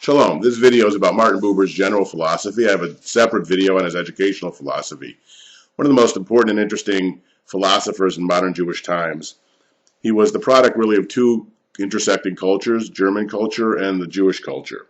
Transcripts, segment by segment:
Shalom. This video is about Martin Buber's general philosophy. I have a separate video on his educational philosophy. One of the most important and interesting philosophers in modern Jewish times. He was the product really of two intersecting cultures, German culture and the Jewish culture.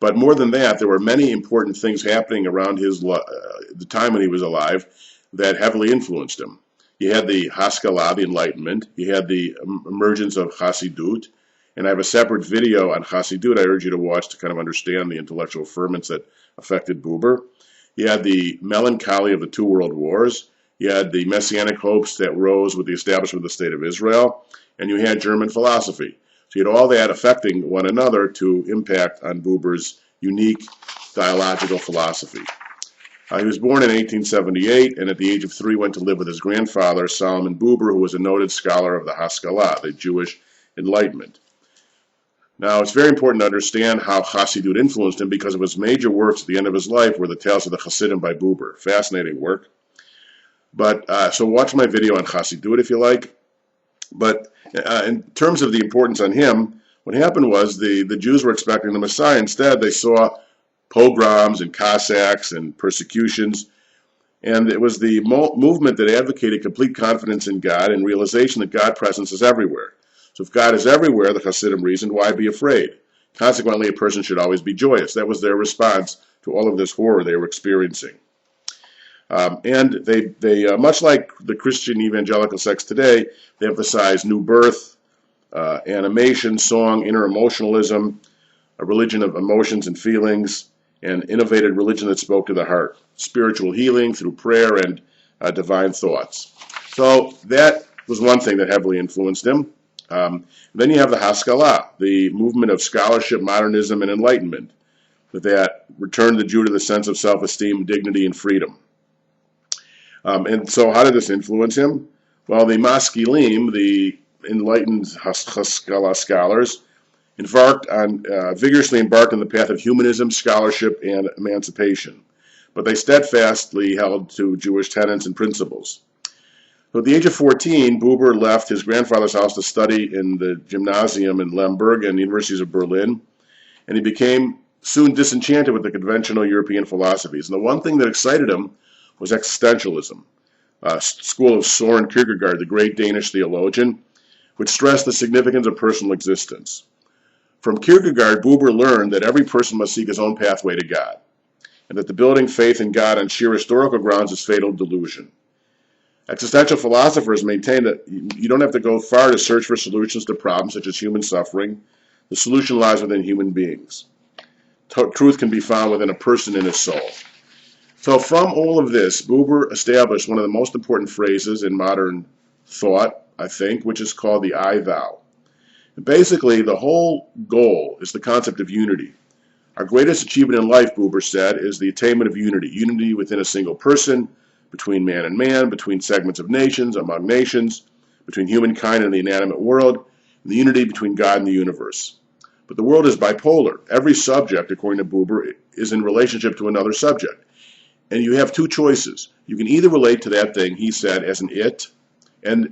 But more than that, there were many important things happening around the time when he was alive that heavily influenced him. You had the Haskalah, the Enlightenment. You had the emergence of Hasidut. And I have a separate video on Hasidut I urge you to watch to kind of understand the intellectual ferments that affected Buber. You had the melancholy of the two world wars. You had the messianic hopes that rose with the establishment of the State of Israel. And you had German philosophy. So you had all that affecting one another to impact on Buber's unique dialogical philosophy. He was born in 1878, and at the age of 3 went to live with his grandfather, Solomon Buber, who was a noted scholar of the Haskalah, the Jewish Enlightenment. Now, it's very important to understand how Hasidut influenced him because of his major works at the end of his life were the Tales of the Hasidim by Buber. Fascinating work. But so watch my video on Hasidut if you like. But in terms of the importance on him, what happened was the Jews were expecting the Messiah. Instead, they saw pogroms and Cossacks and persecutions. And it was the movement that advocated complete confidence in God and realization that God's presence is everywhere. So if God is everywhere, the Hasidim reasoned, why be afraid? Consequently, a person should always be joyous. That was their response to all of this horror they were experiencing. And they much like the Christian evangelical sects today, they emphasize new birth, animation, song, inner emotionalism, a religion of emotions and feelings, and innovated religion that spoke to the heart, spiritual healing through prayer and divine thoughts. So that was one thing that heavily influenced him. Then you have the Haskalah, the movement of scholarship, modernism, and enlightenment that returned the Jew to the sense of self-esteem, dignity, and freedom. And so how did this influence him? Well, the Maskilim, the enlightened Haskalah scholars, vigorously embarked on the path of humanism, scholarship, and emancipation. But they steadfastly held to Jewish tenets and principles. So at the age of 14, Buber left his grandfather's house to study in the gymnasium in Lemberg and the universities of Berlin, and he became soon disenchanted with the conventional European philosophies. And the one thing that excited him was existentialism, school of Søren Kierkegaard, the great Danish theologian, which stressed the significance of personal existence. From Kierkegaard, Buber learned that every person must seek his own pathway to God, and that the building faith in God on sheer historical grounds is fatal delusion. Existential philosophers maintain that you don't have to go far to search for solutions to problems such as human suffering. The solution lies within human beings. Truth can be found within a person in his soul. So from all of this, Buber established one of the most important phrases in modern thought, I think, which is called the I-thou. And basically, the whole goal is the concept of unity. Our greatest achievement in life, Buber said, is the attainment of unity. Unity within a single person, between man and man, between segments of nations, among nations, between humankind and the inanimate world, and the unity between God and the universe. But the world is bipolar. Every subject, according to Buber, is in relationship to another subject. And you have two choices. You can either relate to that thing, he said, as an it, and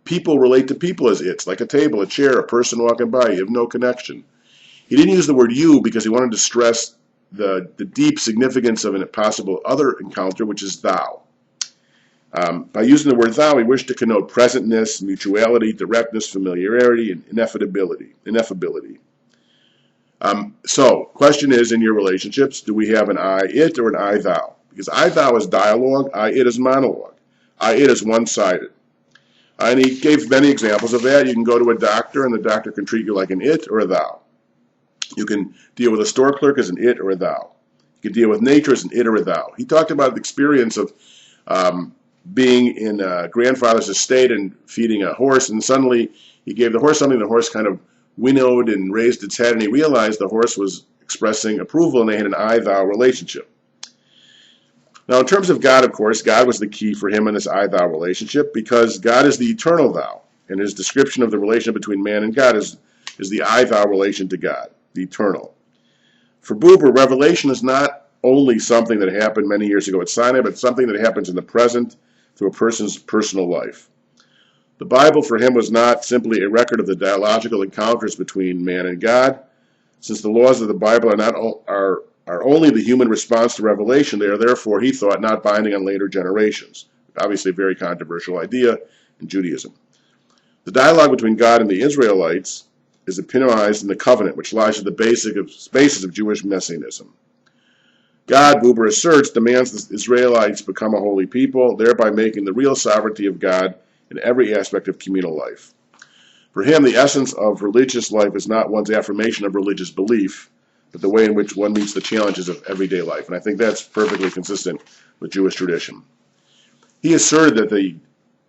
people relate to people as its, like a table, a chair, a person walking by. You have no connection. He didn't use the word you because he wanted to stress the deep significance of a possible other encounter, which is thou. By using the word thou, he wished to connote presentness, mutuality, directness, familiarity, and ineffability. So, question is, in your relationships, do we have an I-it or an I-thou? Because I-thou is dialogue, I-it is monologue. I-it is one-sided. And he gave many examples of that. You can go to a doctor, and the doctor can treat you like an it or a thou. You can deal with a store clerk as an it or a thou. You can deal with nature as an it or a thou. He talked about the experience of being in a grandfather's estate and feeding a horse, and suddenly he gave the horse something. The horse kind of winnowed and raised its head, and he realized the horse was expressing approval, and they had an I-thou relationship. Now, in terms of God, of course, God was the key for him in this I-thou relationship, because God is the eternal thou, and his description of the relationship between man and God is the I-thou relation to God, the eternal. For Buber, revelation is not only something that happened many years ago at Sinai, but something that happens in the present through a person's personal life. The Bible for him was not simply a record of the dialogical encounters between man and God. Since the laws of the Bible are only the human response to revelation, they are therefore, he thought, not binding on later generations. Obviously a very controversial idea in Judaism. The dialogue between God and the Israelites is epitomized in the covenant, which lies at the basis of Jewish messianism. God, Buber asserts, demands the Israelites become a holy people, thereby making the real sovereignty of God in every aspect of communal life. For him, the essence of religious life is not one's affirmation of religious belief, but the way in which one meets the challenges of everyday life. And I think that's perfectly consistent with Jewish tradition. He asserted that the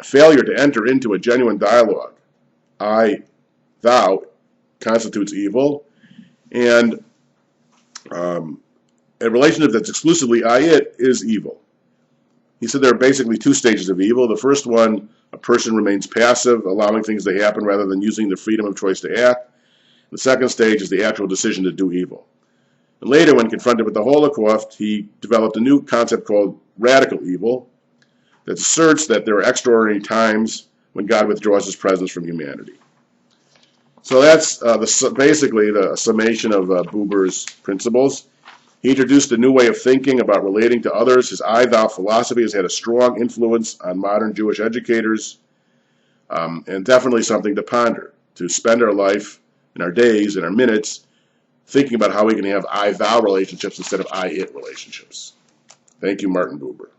failure to enter into a genuine dialogue, I, thou, constitutes evil, and a relationship that's exclusively I-it is evil. He said there are basically two stages of evil. The first one, a person remains passive, allowing things to happen rather than using their freedom of choice to act. The second stage is the actual decision to do evil. And later, when confronted with the Holocaust, he developed a new concept called radical evil that asserts that there are extraordinary times when God withdraws his presence from humanity. So that's basically the summation of Buber's principles. He introduced a new way of thinking about relating to others. His I-thou philosophy has had a strong influence on modern Jewish educators, and definitely something to ponder, to spend our life and our days and our minutes thinking about how we can have I-thou relationships instead of I-it relationships. Thank you, Martin Buber.